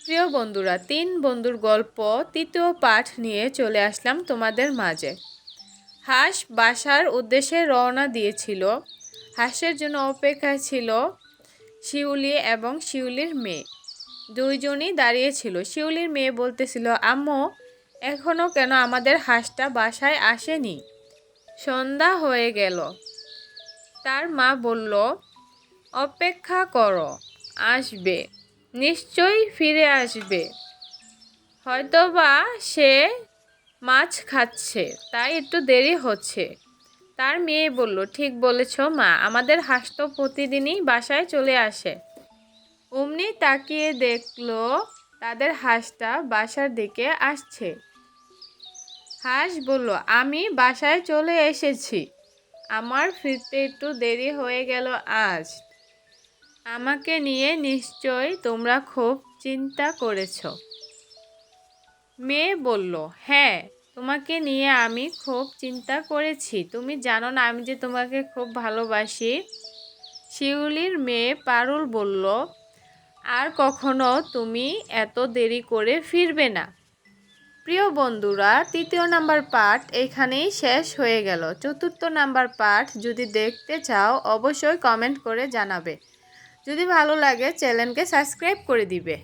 প্রিয় বন্ধুরা, 3 বন্ধুর গল্প তৃতীয় পাঠ নিয়ে চলে আসলাম তোমাদের মাঝে। হাঁস বাসার উদ্দেশ্যে রওনা দিয়েছিল। হাঁসের জন্য অপেক্ষায় ছিল শিউলি এবং শিউলির মেয়ে। দুইজনই দাঁড়িয়েছিল। শিউলির মেয়ে বলতেছিল, আম্মু, এখনও কেন আমাদের হাঁসটা বাসায় আসেনি? সন্ধ্যা হয়ে গেল। তার মা বলল, অপেক্ষা করো, আসবে, নিশ্চয়ই ফিরে আসবে। হয়তোবা সে মাছ খাচ্ছে, তাই একটু দেরি হচ্ছে। তার মেয়ে বলল, ঠিক বলেছ মা, আমাদের হাঁস তো প্রতিদিনই বাসায় চলে আসে। অমনি তাকিয়ে দেখলো তাদের হাঁসটা বাসার দিকে আসছে। হাঁস বলল, আমি বাসায় চলে এসেছি, আমার ফিরতে একটু দেরি হয়ে গেল আজ। আমাকে নিয়ে নিশ্চয় তোমরা খুব চিন্তা করেছ। মেয়ে বলল, হ্যাঁ, তোমাকে নিয়ে আমি খুব চিন্তা করেছি। তুমি জানো না আমি যে তোমাকে খুব ভালোবাসি। শিউলির মেয়ে পারুল বলল, আর কখনো তুমি এত দেরি করে ফিরবে না। প্রিয় বন্ধুরা, 3 নাম্বার পাঠ এখানেই শেষ হয়ে গেল। 4 নাম্বার পাঠ যদি দেখতে চাও অবশ্যই কমেন্ট করে জানাবে। যদি ভালো লাগে চ্যানেলকে সাবস্ক্রাইব করে দিবে।